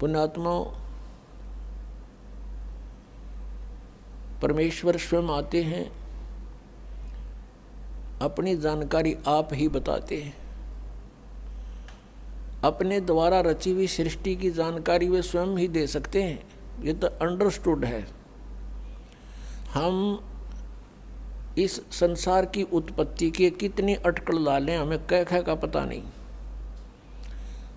पुण्यात्माओं, परमेश्वर स्वयं आते हैं, अपनी जानकारी आप ही बताते हैं। अपने द्वारा रची हुई सृष्टि की जानकारी वे स्वयं ही दे सकते हैं, ये तो अंडरस्टूड है। हम इस संसार की उत्पत्ति की कितनी अटकल डालें, हमें कह का पता नहीं।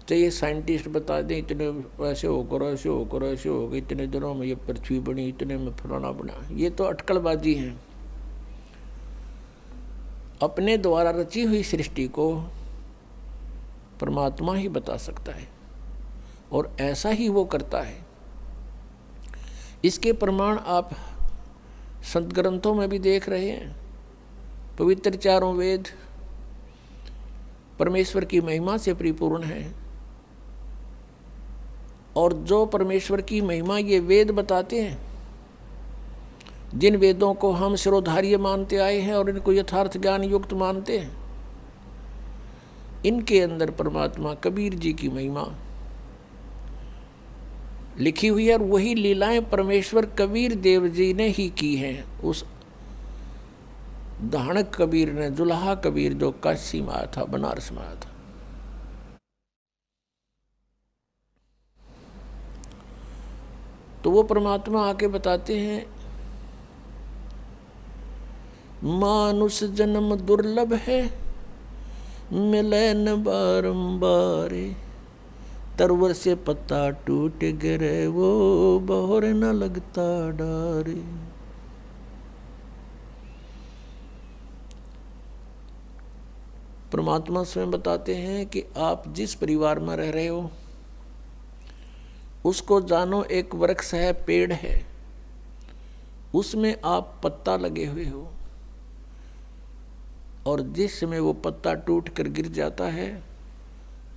तो ये साइंटिस्ट बता दें इतने ऐसे होकर ऐसे होकर ऐसे हो गए, इतने दिनों में ये पृथ्वी बनी, इतने में फलाना बना, ये तो अटकलबाजी है। अपने द्वारा रची हुई सृष्टि को परमात्मा ही बता सकता है और ऐसा ही वो करता है। इसके प्रमाण आप संत ग्रंथों में भी देख रहे हैं। पवित्र चारों वेद परमेश्वर की महिमा से परिपूर्ण है, और जो परमेश्वर की महिमा ये वेद बताते हैं, जिन वेदों को हम शिरोधार्य मानते आए हैं और इनको यथार्थ ज्ञान युक्त मानते हैं, इनके अंदर परमात्मा कबीर जी की महिमा लिखी हुई है। और वही लीलाएं परमेश्वर कबीर देव जी ने ही की हैं। उस दहाड़क कबीर ने, दुल्हा कबीर जो काशी में आया था, बनारस में आया था। तो वो परमात्मा आके बताते हैं, मानुष जन्म दुर्लभ है, मिले न बारंबार, तरवर से पत्ता टूट गिरे, वो बहोर न लगता डारे। परमात्मा स्वयं बताते हैं कि आप जिस परिवार में रह रहे हो उसको जानो, एक वृक्ष है, पेड़ है, उसमें आप पत्ता लगे हुए हो, और जिस समय वो पत्ता टूट कर गिर जाता है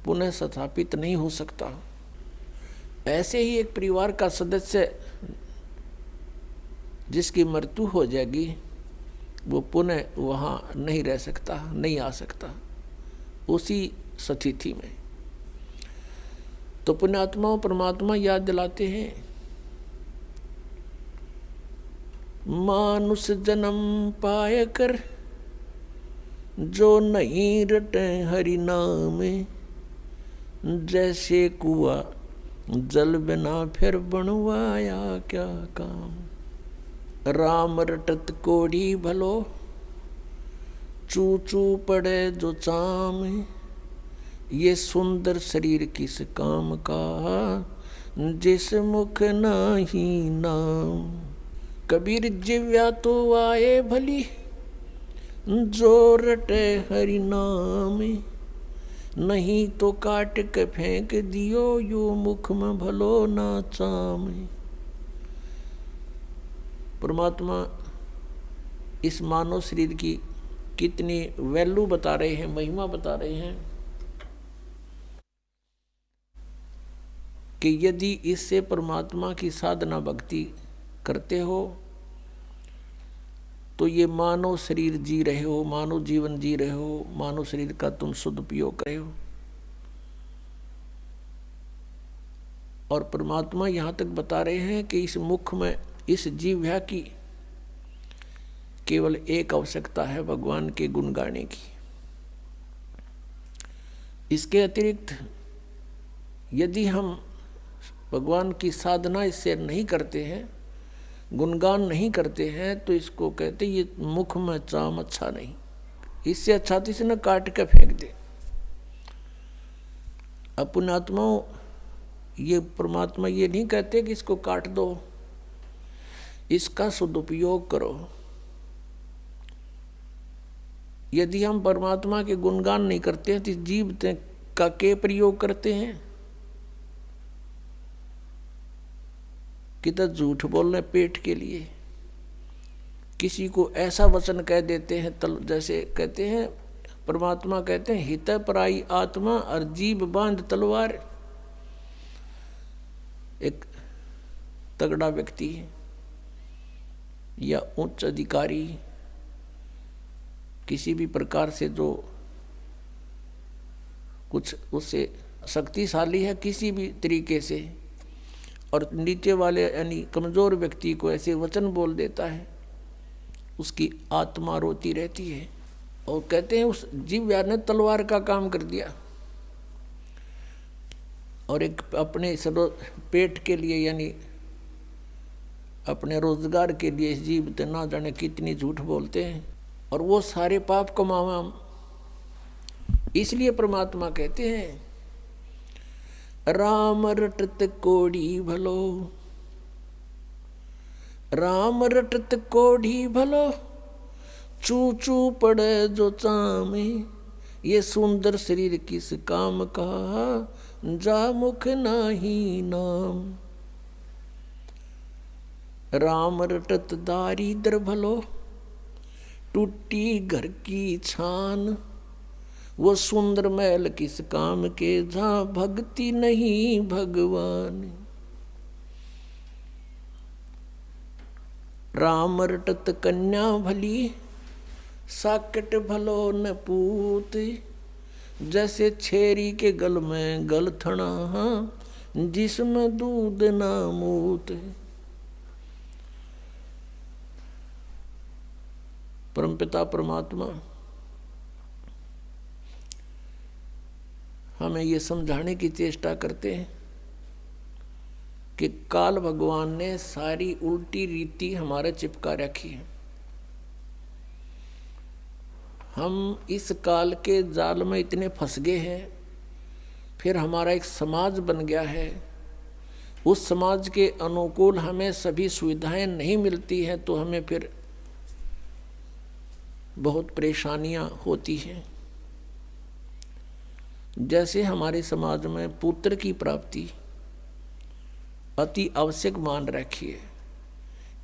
पुनः स्थापित नहीं हो सकता। ऐसे ही एक परिवार का सदस्य जिसकी मृत्यु हो जाएगी वो पुनः वहाँ नहीं रह सकता, नहीं आ सकता उसी स्थिति में। तो पुण्यात्माओं, परमात्मा याद दिलाते हैं, मानुष जन्म पाए कर जो नहीं रटे हरि नाम, जैसे कुआ जल बिना फिर बनवाया क्या काम। राम रटत कोड़ी भलो, चू चू पड़े जो चाम, ये सुंदर शरीर किस काम का, जिस मुख नाही नाम। कबीर जिव्या तो आए भली, जो रटे हरि नाम, नहीं तो काट के फेंक दियो, यो मुख में भलो ना चाम। परमात्मा इस मानव शरीर की कितनी वैल्यू बता रहे हैं, महिमा बता रहे हैं कि यदि इससे परमात्मा की साधना भक्ति करते हो तो ये मानव शरीर जी रहे हो, मानव जीवन जी रहे हो, मानव शरीर का तुम सदुपयोग कर रहे हो। और परमात्मा यहाँ तक बता रहे हैं कि इस मुख में, इस जीव्या की केवल एक आवश्यकता है, भगवान के गुण गाने की। इसके अतिरिक्त यदि हम भगवान की साधना इससे नहीं करते हैं, गुणगान नहीं करते हैं, तो इसको कहते ये मुख में चाम अच्छा नहीं, इससे अच्छा तो इसे न काट के फेंक दे। अपने आत्माओं, ये परमात्मा ये नहीं कहते कि इसको काट दो, इसका सदुपयोग करो। यदि हम परमात्मा के गुणगान नहीं करते हैं तो जीव का के प्रयोग करते हैं कि तो झूठ बोलने पेट के लिए, किसी को ऐसा वचन कह देते हैं, जैसे कहते हैं परमात्मा कहते हैं, हित पराई आत्मा और जीव बांध तलवार। एक तगड़ा व्यक्ति या उच्च अधिकारी किसी भी प्रकार से जो कुछ उससे शक्तिशाली है किसी भी तरीके से, और नीचे वाले यानी कमज़ोर व्यक्ति को ऐसे वचन बोल देता है, उसकी आत्मा रोती रहती है। और कहते हैं उस जीवया ने तलवार का काम कर दिया और एक अपने पेट के लिए यानी अपने रोजगार के लिए जीव ना जाने कितनी झूठ बोलते हैं और वो सारे पाप कमावा। इसलिए परमात्मा कहते हैं राम रटत कोढ़ी भलो, राम रटत कोढ़ी भलो, चू चू पड़े जो चामे, ये सुंदर शरीर किस काम का, जा मुख नाही नाम। राम रटत दारिद्र भलो, टूटी घर की छान, वो सुंदर महल किस काम के, जहाँ भक्ति नहीं भगवान। राम रटत कन्या भली, साकट भलो न पूत, जैसे छेरी के गल में गलथना, जिसमें दूध न मूत। परमपिता परमात्मा हमें ये समझाने की चेष्टा करते हैं कि काल भगवान ने सारी उल्टी रीति हमारे चिपका रखी है। हम इस काल के जाल में इतने फंस गए हैं, फिर हमारा एक समाज बन गया है, उस समाज के अनुकूल हमें सभी सुविधाएं नहीं मिलती हैं, तो हमें फिर बहुत परेशानियां होती हैं। जैसे हमारे समाज में पुत्र की प्राप्ति अति आवश्यक मान रखी है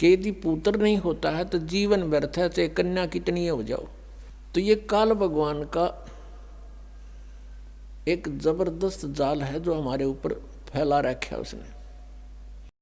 कि यदि पुत्र नहीं होता है तो जीवन व्यर्थ है, चाहे कन्या कितनी हो जाओ। तो ये काल भगवान का एक जबरदस्त जाल है जो हमारे ऊपर फैला रखा है उसने।